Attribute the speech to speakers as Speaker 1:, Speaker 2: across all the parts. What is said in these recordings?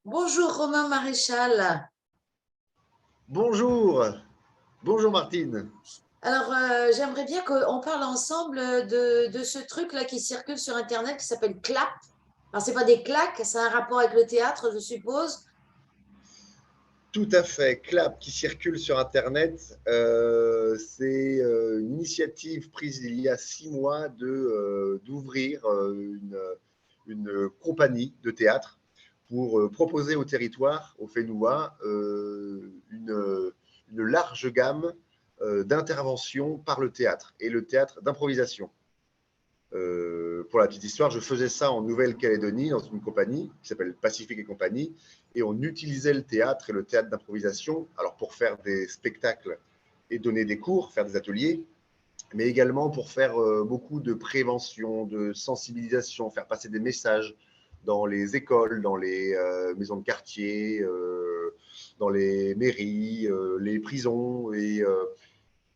Speaker 1: Bonjour Romain Maréchal.
Speaker 2: Bonjour, bonjour Martine.
Speaker 1: Alors, j'aimerais bien qu'on parle ensemble de ce truc-là qui circule sur Internet qui s'appelle clap. Alors, c'est pas des claques, ça a un rapport avec le théâtre, je suppose.
Speaker 2: Tout à fait, Clap qui circule sur Internet, c'est une initiative prise il y a 6 mois d'ouvrir une compagnie de théâtre pour proposer au territoire, au Fénois, une large gamme d'interventions par le théâtre et le théâtre d'improvisation. Pour la petite histoire, je faisais ça en Nouvelle-Calédonie dans une compagnie qui s'appelle Pacifique et Compagnie, et on utilisait le théâtre et le théâtre d'improvisation alors pour faire des spectacles et donner des cours, faire des ateliers, mais également pour faire beaucoup de prévention, de sensibilisation, faire passer des messages dans les écoles, dans les maisons de quartier, dans les mairies, les prisons et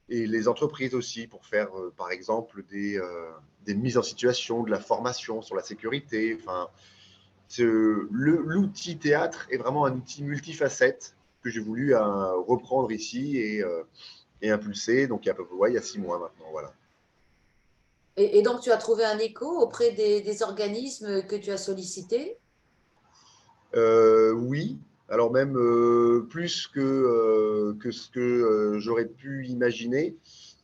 Speaker 2: les entreprises aussi pour faire, par exemple, des mises en situation, de la formation sur la sécurité. Enfin, l'outil théâtre est vraiment un outil multifacette que j'ai voulu reprendre ici et impulser. Donc, il y a, ouais, il y a 6 mois maintenant. Voilà.
Speaker 1: Et donc, tu as trouvé un écho auprès des organismes que tu as sollicités.
Speaker 2: Oui, alors même plus que ce que j'aurais pu imaginer,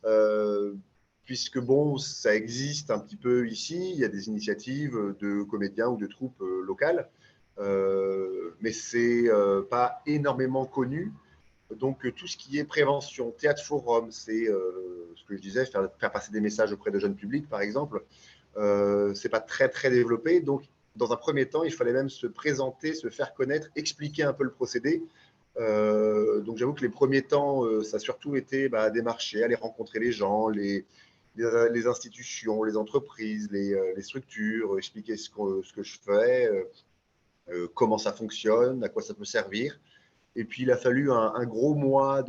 Speaker 2: euh, puisque bon, ça existe un petit peu ici, il y a des initiatives de comédiens ou de troupes locales, mais c'est pas énormément connu. Donc tout ce qui est prévention, théâtre forum, c'est ce que je disais, faire passer des messages auprès de jeunes publics, par exemple. C'est pas très très développé. Donc, dans un premier temps, il fallait même se présenter, se faire connaître, expliquer un peu le procédé. Donc, j'avoue que les premiers temps, ça a surtout été démarcher, aller rencontrer les gens, les institutions, les entreprises, les structures, expliquer ce que je fais, comment ça fonctionne, à quoi ça peut servir. Et puis, il a fallu un gros mois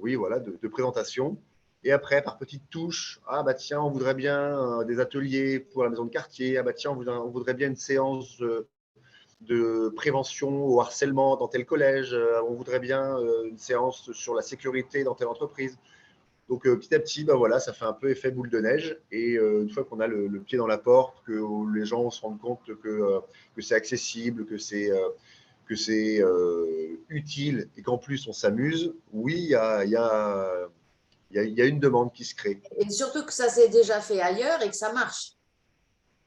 Speaker 2: oui, voilà, de présentation. Et après, par petites touches, ah bah tiens, on voudrait bien des ateliers pour la maison de quartier. Ah bah tiens, on voudrait bien une séance de prévention au harcèlement dans tel collège. On voudrait bien une séance sur la sécurité dans telle entreprise. Donc petit à petit, bah voilà, ça fait un peu effet boule de neige. Et une fois qu'on a le pied dans la porte, que les gens se rendent compte que c'est accessible, que c'est utile et qu'en plus on s'amuse, oui, il y a une demande qui se crée.
Speaker 1: Et surtout que ça s'est déjà fait ailleurs et que ça marche.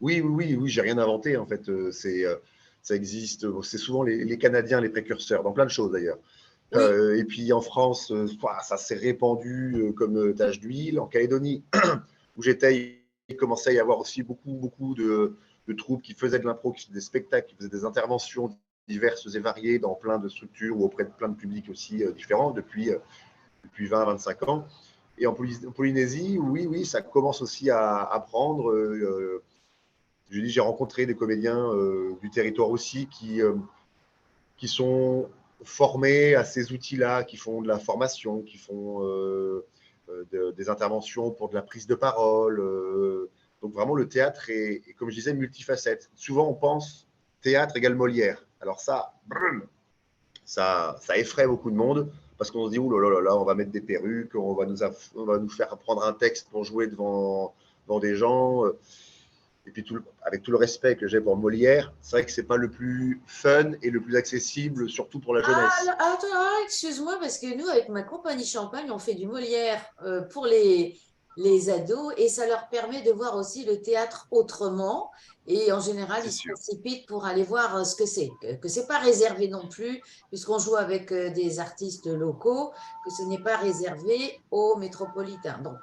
Speaker 2: Oui, oui, oui, oui, j'ai rien inventé en fait. Ça existe. C'est souvent les Canadiens les précurseurs dans plein de choses d'ailleurs.
Speaker 1: Oui,
Speaker 2: Et puis en France, ça s'est répandu comme tache d'huile. En Calédonie, où j'étais, il commençait à y avoir aussi beaucoup de troupes qui faisaient de l'impro, qui faisaient des spectacles, qui faisaient des interventions diverses et variées dans plein de structures ou auprès de plein de publics aussi différents depuis 20-25 ans. Et en Polynésie, oui, oui, ça commence aussi à prendre. Je dis, j'ai rencontré des comédiens du territoire aussi qui sont formés à ces outils-là, qui font de la formation, qui font des interventions pour de la prise de parole. Donc vraiment, le théâtre est, comme je disais, multifacette. Souvent, on pense théâtre égale Molière. Alors ça, ça effraie beaucoup de monde parce qu'on se dit, oh là là là, on va mettre des perruques, on va nous faire apprendre un texte pour jouer devant des gens. Et puis, avec tout le respect que j'ai pour Molière, c'est vrai que c'est pas le plus fun et le plus accessible, surtout pour la jeunesse.
Speaker 1: Attends, excuse-moi, parce que nous, avec ma compagnie Champagne, on fait du Molière pour les ados et ça leur permet de voir aussi le théâtre autrement. Et en général, ils
Speaker 2: C'est
Speaker 1: se
Speaker 2: sûr.
Speaker 1: précipitent pour aller voir ce que c'est. Que ce n'est pas réservé non plus, puisqu'on joue avec des artistes locaux, que ce n'est pas réservé aux métropolitains. Donc,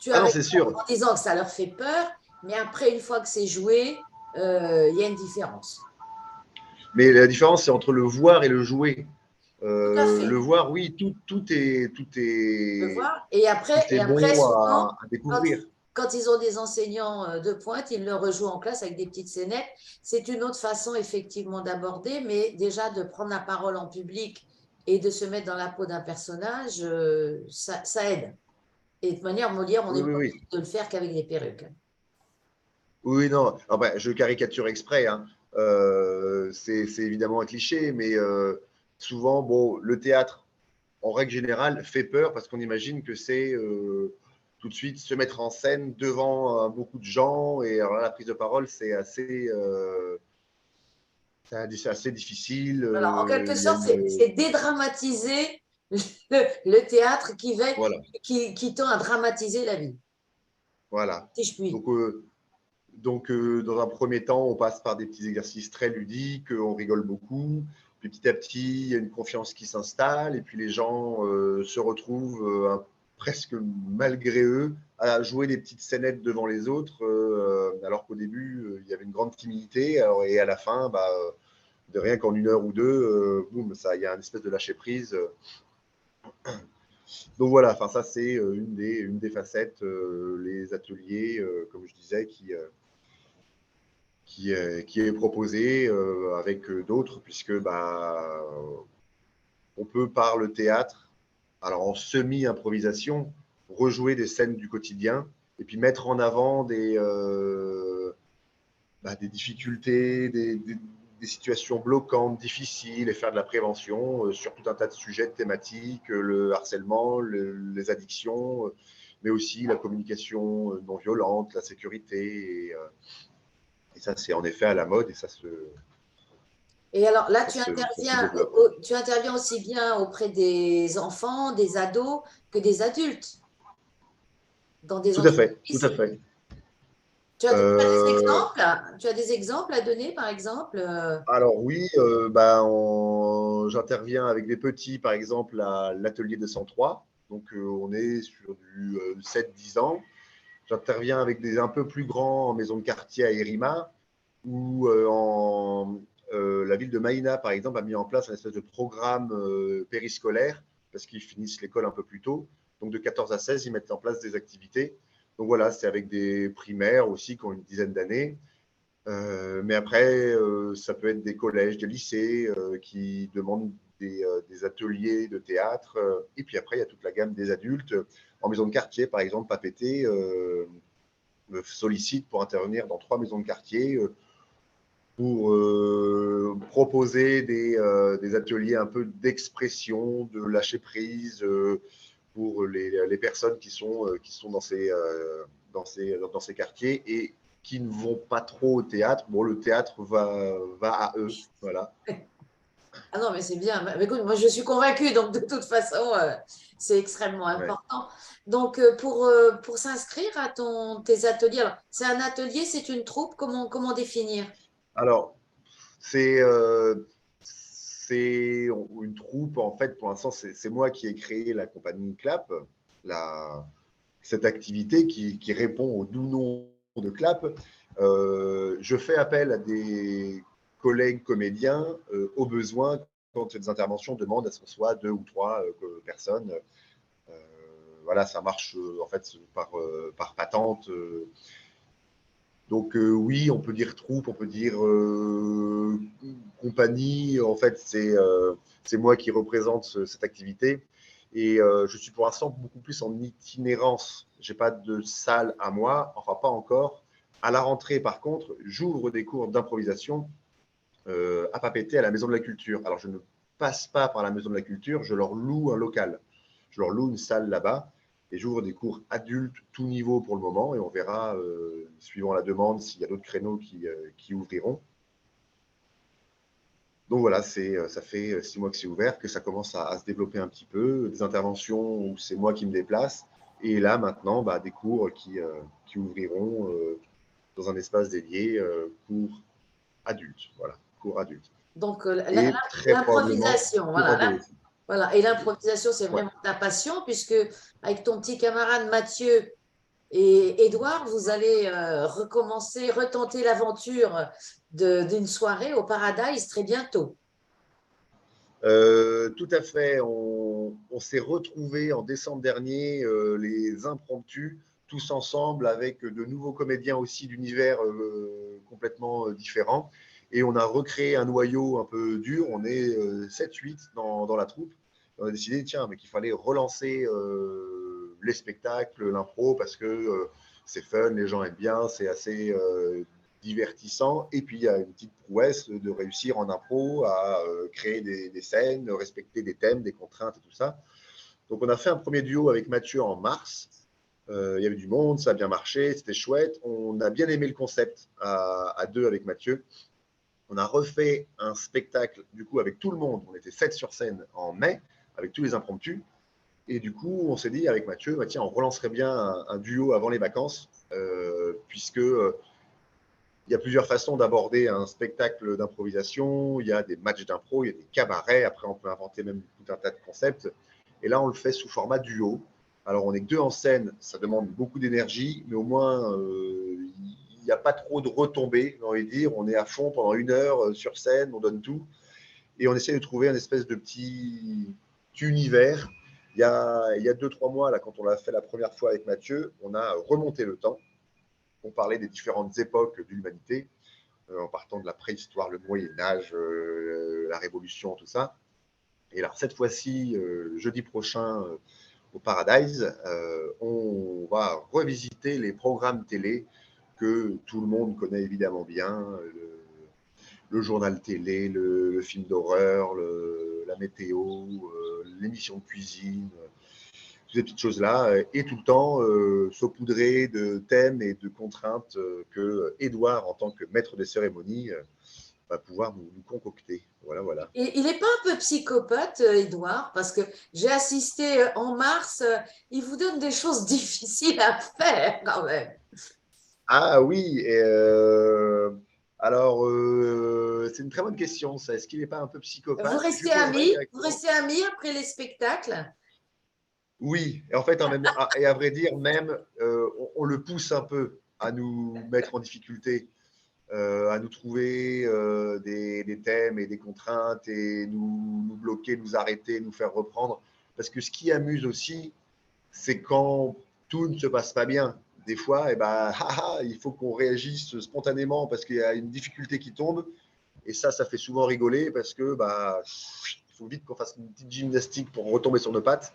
Speaker 1: tu
Speaker 2: Ah
Speaker 1: as
Speaker 2: non,
Speaker 1: raison
Speaker 2: c'est sûr.
Speaker 1: en disant que ça leur fait peur, mais après, une fois que c'est joué, il y a une différence.
Speaker 2: Mais la différence, c'est entre le voir et le jouer.
Speaker 1: Tout à
Speaker 2: Le
Speaker 1: fait.
Speaker 2: voir, oui,
Speaker 1: De voir.
Speaker 2: tout est
Speaker 1: Et après
Speaker 2: bon
Speaker 1: souvent,
Speaker 2: à
Speaker 1: quand,
Speaker 2: découvrir.
Speaker 1: quand ils ont des enseignants de pointe, ils le rejouent en classe avec des petites scénettes. C'est une autre façon, effectivement, d'aborder, mais déjà de prendre la parole en public et de se mettre dans la peau d'un personnage, ça aide. Et de manière, Molière, on
Speaker 2: Oui,
Speaker 1: n'est
Speaker 2: oui,
Speaker 1: pas
Speaker 2: oui.
Speaker 1: obligé de le faire qu'avec des perruques.
Speaker 2: Oui, non, ah ben, je caricature exprès, hein. C'est évidemment un cliché, mais souvent, bon, le théâtre, en règle générale, fait peur parce qu'on imagine que c'est tout de suite se mettre en scène devant beaucoup de gens. Et alors là, la prise de parole, c'est assez difficile.
Speaker 1: Alors, en quelque
Speaker 2: Il y a
Speaker 1: sorte,
Speaker 2: une,
Speaker 1: c'est dédramatiser le théâtre
Speaker 2: voilà,
Speaker 1: qui tend à dramatiser la vie,
Speaker 2: voilà.
Speaker 1: si je puis.
Speaker 2: Donc, dans un premier temps, on passe par des petits exercices très ludiques, on rigole beaucoup. Puis petit à petit, il y a une confiance qui s'installe et puis les gens se retrouvent presque malgré eux à jouer des petites scénettes devant les autres, alors qu'au début, il y avait une grande timidité. Alors, et à la fin, de rien qu'en une heure ou deux, boum, ça, il y a une espèce de lâcher prise. Donc voilà, enfin ça c'est une des facettes, les ateliers, comme je disais, qui est proposé avec d'autres, puisque on peut par le théâtre, alors en semi-improvisation, rejouer des scènes du quotidien et puis mettre en avant des difficultés, des situations bloquantes, difficiles, et faire de la prévention sur tout un tas de sujets, de thématiques, le harcèlement, les addictions, mais aussi la communication non violente, la sécurité. Et ça, c'est en effet à la mode et
Speaker 1: Et alors là,
Speaker 2: ça se développe.
Speaker 1: tu interviens aussi bien auprès des enfants, des ados que des adultes dans des
Speaker 2: Tout à fait, tout à
Speaker 1: entreprises.
Speaker 2: fait.
Speaker 1: Tu as des
Speaker 2: Euh,
Speaker 1: exemples? Tu as des exemples à donner, par exemple?
Speaker 2: alors oui, j'interviens avec des petits, par exemple, à l'atelier de 103. Donc, on est sur du 7-10 ans. J'interviens avec des un peu plus grands en maison de quartier à Érima, où la ville de Maïna, par exemple, a mis en place un espèce de programme périscolaire, parce qu'ils finissent l'école un peu plus tôt. Donc, de 14 à 16, ils mettent en place des activités. Donc voilà, c'est avec des primaires aussi qui ont une dizaine d'années. Mais après, ça peut être des collèges, des lycées qui demandent des ateliers de théâtre. Et puis après, il y a toute la gamme des adultes. En maison de quartier, par exemple, Papété me sollicite pour intervenir dans 3 maisons de quartier pour proposer des ateliers un peu d'expression, de lâcher prise pour les personnes qui sont dans ces quartiers et qui ne vont pas trop au théâtre. Bon, le théâtre va à eux. Voilà.
Speaker 1: Ah non, mais c'est bien. Mais écoute, moi, je suis convaincue, donc de toute façon, c'est extrêmement
Speaker 2: Ouais.
Speaker 1: important. Donc, pour s'inscrire à tes ateliers, alors, c'est un atelier, c'est une troupe, comment définir?
Speaker 2: Alors, c'est une troupe, en fait, pour l'instant, c'est moi qui ai créé la compagnie CLAP, la, cette activité qui répond au doux nom de CLAP. Je fais appel à des collègues comédiens au besoin quand des interventions demandent à ce qu'on soit 2 ou 3 personnes. Euh, voilà, ça marche en fait par patente. Donc oui, on peut dire troupe, on peut dire compagnie. En fait, c'est moi qui représente cette activité. Et je suis pour l'instant beaucoup plus en itinérance. Je n'ai pas de salle à moi, enfin pas encore. À la rentrée, par contre, j'ouvre des cours d'improvisation à Papété à la Maison de la Culture. Alors je ne passe pas par la Maison de la Culture, je leur loue un local. Je leur loue une salle là-bas et j'ouvre des cours adultes, tout niveau pour le moment, et on verra, suivant la demande, s'il y a d'autres créneaux qui ouvriront. Donc voilà, ça fait 6 mois que c'est ouvert, que ça commence à se développer un petit peu, des interventions où c'est moi qui me déplace, et là maintenant, des cours qui ouvriront dans un espace dédié, cours adultes, voilà, cours adultes.
Speaker 1: Donc,
Speaker 2: Et très probablement
Speaker 1: l'improvisation,
Speaker 2: cours
Speaker 1: voilà.
Speaker 2: ado aussi.
Speaker 1: Voilà. Et l'improvisation, c'est
Speaker 2: Ouais.
Speaker 1: vraiment ta passion, puisque avec ton petit camarade Mathieu et Édouard, vous allez recommencer, retenter l'aventure d'une soirée au Paradise très bientôt.
Speaker 2: Tout à fait. On s'est retrouvés en décembre dernier, les impromptus, tous ensemble, avec de nouveaux comédiens aussi d'univers complètement différents. Et on a recréé un noyau un peu dur. On est 7-8 dans la troupe. Et on a décidé, tiens, mais qu'il fallait relancer les spectacles, l'impro, parce que c'est fun, les gens aiment bien, c'est assez divertissant. Et puis, il y a une petite prouesse de réussir en impro à créer des scènes, respecter des thèmes, des contraintes et tout ça. Donc, on a fait un premier duo avec Mathieu en mars. Il y avait du monde, ça a bien marché, c'était chouette. On a bien aimé le concept à deux avec Mathieu. On a refait un spectacle, du coup, avec tout le monde. On était 7 sur scène en mai, avec tous les impromptus. Et du coup, on s'est dit avec Mathieu, bah, tiens, on relancerait bien un duo avant les vacances, puisque il y a plusieurs façons d'aborder un spectacle d'improvisation. Il y a des matchs d'impro, il y a des cabarets. Après, on peut inventer même tout un tas de concepts. Et là, on le fait sous format duo. Alors, on est que deux en scène, ça demande beaucoup d'énergie, mais au moins, il n'y a pas trop de retombées, j'ai envie de dire. On est à fond pendant 1 heure sur scène, on donne tout. Et on essaie de trouver un espèce de petit univers. Il y a 2-3 mois, là, quand on l'a fait la première fois avec Mathieu, on a remonté le temps. On parlait des différentes époques de l'humanité, en partant de la préhistoire, le Moyen-Âge, la Révolution, tout ça. Et alors, cette fois-ci, jeudi prochain, au Paradise, on va revisiter les programmes télé que tout le monde connaît évidemment bien, le journal télé, le film d'horreur, la météo, l'émission de cuisine, toutes ces petites choses-là, et tout le temps saupoudré de thèmes et de contraintes que Édouard, en tant que maître des cérémonies, va pouvoir nous concocter. Voilà, voilà.
Speaker 1: Et il n'est pas un peu psychopathe, Edouard, parce que j'ai assisté en mars, il vous donne des choses difficiles à faire quand même.
Speaker 2: Ah oui, alors c'est une très bonne question, ça. Est-ce qu'il n'est pas un peu psychopathe? Je lui poserai
Speaker 1: Vous
Speaker 2: directement.
Speaker 1: restez amis après les spectacles?
Speaker 2: Oui, et en fait, et à vrai dire, même, on le pousse un peu à nous mettre en difficulté, à nous trouver des thèmes et des contraintes et nous bloquer, nous arrêter, nous faire reprendre. Parce que ce qui amuse aussi, c'est quand tout ne se passe pas bien. Des fois, il faut qu'on réagisse spontanément parce qu'il y a une difficulté qui tombe. Et ça fait souvent rigoler parce que il faut vite qu'on fasse une petite gymnastique pour retomber sur nos pattes.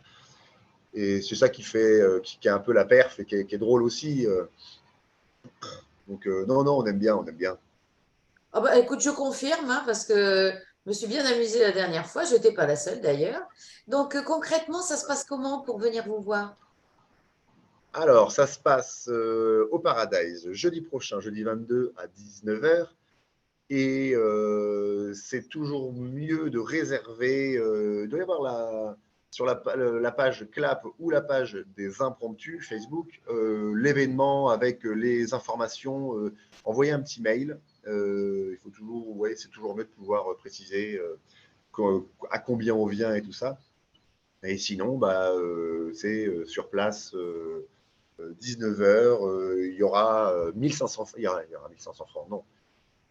Speaker 2: Et c'est ça qui fait, qui est un peu la perf et qui est drôle aussi. Donc, non, non, on aime bien, on aime bien.
Speaker 1: Ah bah, écoute, je confirme, hein, parce que je me suis bien amusée la dernière fois, je n'étais pas la seule d'ailleurs. Donc concrètement, ça se passe comment pour venir vous voir?
Speaker 2: Alors, ça se passe au Paradise jeudi prochain, jeudi 22 à 19 h. Et c'est toujours mieux de réserver. Il doit y avoir sur la page CLAP ou la page des impromptus Facebook, l'événement avec les informations. Envoyer un petit mail. Il faut toujours, ouais, c'est toujours mieux de pouvoir préciser à combien on vient et tout ça. Et sinon, c'est sur place. 19 h, il y aura 1500, il y aura 1500 francs, non.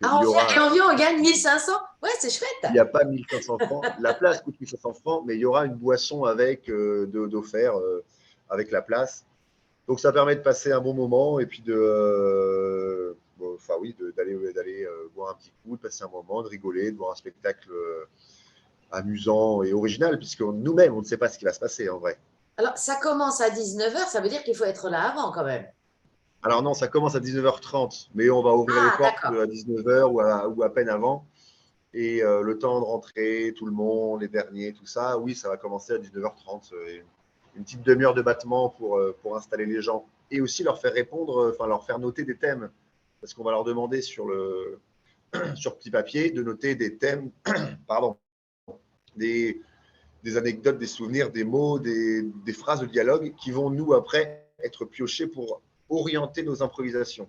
Speaker 2: Il
Speaker 1: Ah,
Speaker 2: y aura,
Speaker 1: on vient, on gagne 1 500. Ouais, c'est chouette.
Speaker 2: il n'y a pas 1500 francs. La place coûte 1500 francs, mais il y aura une boisson avec d'offert avec la place. Donc ça permet de passer un bon moment et puis enfin oui, d'aller boire un petit coup, de passer un moment, de rigoler, de voir un spectacle amusant et original, puisque nous-mêmes, on ne sait pas ce qui va se passer en vrai.
Speaker 1: Alors, ça commence à 19 h, ça veut dire qu'il faut être là avant quand même.
Speaker 2: Alors non, ça commence à 19 h 30, mais on va ouvrir les
Speaker 1: Ah,
Speaker 2: portes
Speaker 1: d'accord.
Speaker 2: à 19 h ou à peine avant. Et le temps de rentrer, tout le monde, les derniers, tout ça, oui, ça va commencer à 19 h 30. Une petite demi-heure de battement pour installer les gens. Et aussi leur faire répondre, enfin leur faire noter des thèmes. Parce qu'on va leur demander sur petit papier de noter des thèmes, pardon, des, des anecdotes, des souvenirs, des mots, des phrases de dialogue qui vont, nous, après, être piochés pour orienter nos improvisations.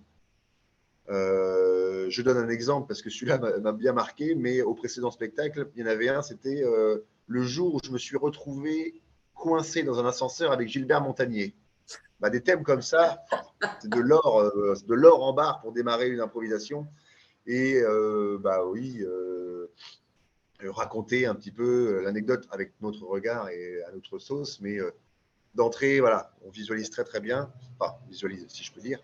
Speaker 2: Je donne un exemple parce que celui-là m'a bien marqué, mais au précédent spectacle, il y en avait un, c'était le jour où je me suis retrouvé coincé dans un ascenseur avec Gilbert Montagnier. Des thèmes comme ça, c'est de l'or en barre pour démarrer une improvisation. Et oui, raconter un petit peu l'anecdote avec notre regard et à notre sauce, mais d'entrée, voilà, on visualise très très bien, enfin, visualise si je peux dire,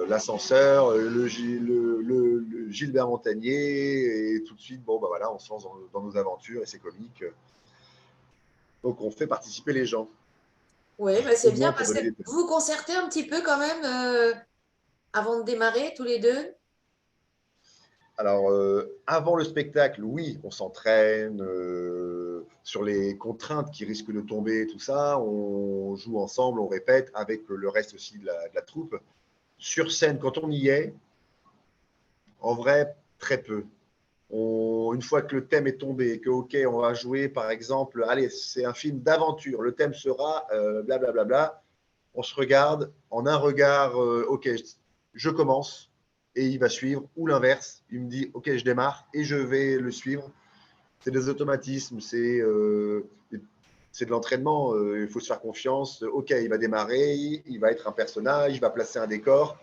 Speaker 2: l'ascenseur, le Gilbert Montagnier, et tout de suite, voilà, on se lance dans nos aventures et c'est comique. Donc, on fait participer les gens,
Speaker 1: Oui, bah, c'est
Speaker 2: au
Speaker 1: bien
Speaker 2: moins pour
Speaker 1: parce que
Speaker 2: donner des thèmes.
Speaker 1: vous vous concertez un petit peu quand même. avant de démarrer, tous les deux?
Speaker 2: Alors, avant le spectacle, oui, on s'entraîne sur les contraintes qui risquent de tomber, tout ça. On joue ensemble, on répète avec le reste aussi de la troupe. Sur scène, quand on y est, en vrai, très peu. Une fois que le thème est tombé, que OK, on va jouer par exemple, allez, c'est un film d'aventure, le thème sera blablabla, bla, bla, bla. On se regarde, en un regard, OK, je commence et il va suivre, ou l'inverse, il me dit OK, je démarre et je vais le suivre. C'est des automatismes, c'est de l'entraînement, il faut se faire confiance. OK, il va démarrer, il va être un personnage, il va placer un décor.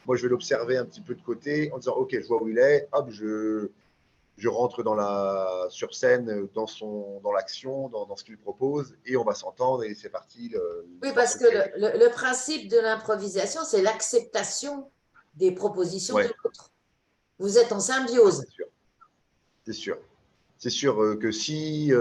Speaker 2: Moi, je vais l'observer un petit peu de côté en disant OK, je vois où il est, hop, je rentre sur scène, dans l'action, dans ce qu'il propose, et on va s'entendre, et c'est parti,
Speaker 1: Oui,
Speaker 2: l'histoire
Speaker 1: parce
Speaker 2: se
Speaker 1: que
Speaker 2: crée.
Speaker 1: le principe de l'improvisation, c'est l'acceptation des propositions de
Speaker 2: Ouais,
Speaker 1: l'autre. Vous êtes en
Speaker 2: ah,
Speaker 1: symbiose.
Speaker 2: c'est sûr, c'est sûr. C'est sûr que si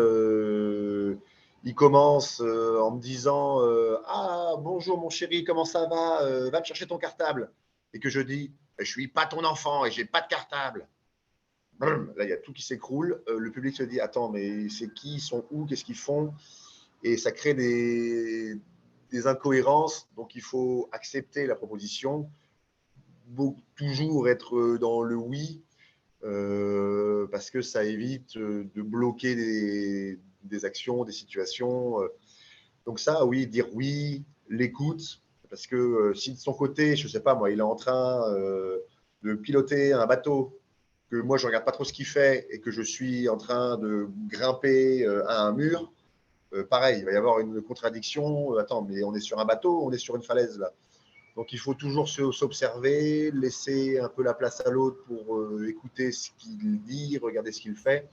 Speaker 2: il commence en me disant ah bonjour mon chéri, comment ça va, va me chercher ton cartable, et que je dis je suis pas ton enfant et j'ai pas de cartable. Là, il y a tout qui s'écroule. Le public se dit attends, mais c'est qui, ils sont où, qu'est-ce qu'ils font, et ça crée des incohérences. Donc il faut accepter la proposition, toujours être dans le oui, parce que ça évite de bloquer des actions, des situations. Donc ça, oui, dire oui, l'écoute, parce que si de son côté, je ne sais pas moi, il est en train de piloter un bateau, que moi je ne regarde pas trop ce qu'il fait et que je suis en train de grimper à un mur, pareil, il va y avoir une contradiction. Attends, mais on est sur un bateau, on est sur une falaise là. Donc il faut toujours s'observer, laisser un peu la place à l'autre pour écouter ce qu'il dit, regarder ce qu'il fait.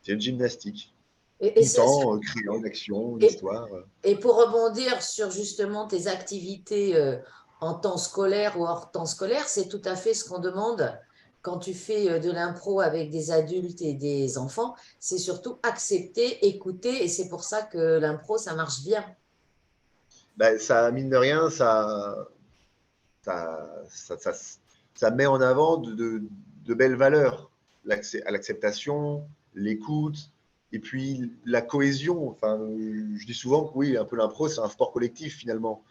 Speaker 2: C'est une gymnastique,
Speaker 1: Et,
Speaker 2: tout en créant une action, une
Speaker 1: et,
Speaker 2: histoire.
Speaker 1: et pour rebondir sur justement tes activités en temps scolaire ou hors temps scolaire, c'est tout à fait ce qu'on demande quand tu fais de l'impro avec des adultes et des enfants. C'est surtout accepter, écouter, et c'est pour ça que l'impro, ça marche bien.
Speaker 2: Ben, ça, mine de rien, ça, ça, ça, ça met en avant de belles valeurs. L'acceptation, l'écoute, et puis la cohésion. Enfin, je dis souvent que oui, un peu l'impro, c'est un sport collectif finalement.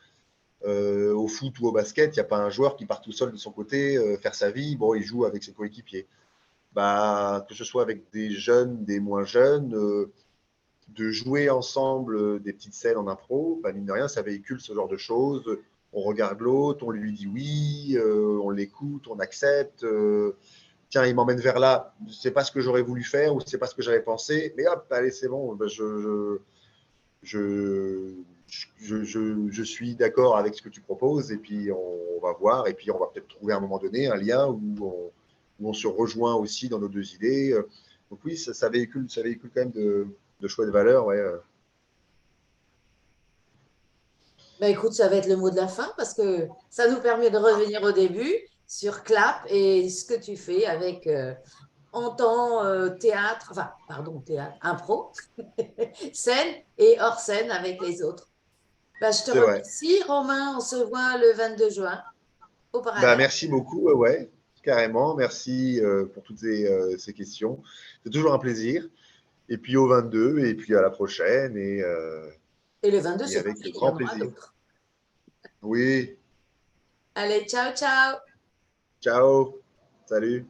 Speaker 2: Au foot ou au basket, il n'y a pas un joueur qui part tout seul de son côté faire sa vie. Bon, il joue avec ses coéquipiers. Bah, que ce soit avec des jeunes, des moins jeunes, de jouer ensemble des petites scènes en impro, bah, mine de rien, ça véhicule ce genre de choses. On regarde l'autre, on lui dit oui, on l'écoute, on accepte. Tiens, il m'emmène vers là, c'est pas ce que j'aurais voulu faire ou c'est pas ce que j'avais pensé, mais hop, allez, c'est bon, bah, je, je suis d'accord avec ce que tu proposes, et puis on va voir, et puis on va peut-être trouver à un moment donné un lien où on se rejoint aussi dans nos deux idées. Donc oui, ça véhicule quand même de chouettes valeurs. Ouais.
Speaker 1: Ben écoute, ça va être le mot de la fin parce que ça nous permet de revenir au début sur Clap et ce que tu fais avec en temps théâtre, enfin, pardon, théâtre, impro, scène et hors scène avec les autres. Ben, je te
Speaker 2: C'est vrai.
Speaker 1: remercie, Romain. On se voit le 22 juin au
Speaker 2: Bah,
Speaker 1: Paradis.
Speaker 2: merci beaucoup, ouais, carrément. Merci pour toutes ces questions. C'est toujours un plaisir. Et puis au 22, et puis à la prochaine,
Speaker 1: Et le 22,
Speaker 2: et
Speaker 1: c'est pas
Speaker 2: avec
Speaker 1: fini, il y
Speaker 2: grand
Speaker 1: en aura
Speaker 2: plaisir.
Speaker 1: d'autres.
Speaker 2: Oui,
Speaker 1: Allez, ciao, ciao!
Speaker 2: ciao, salut.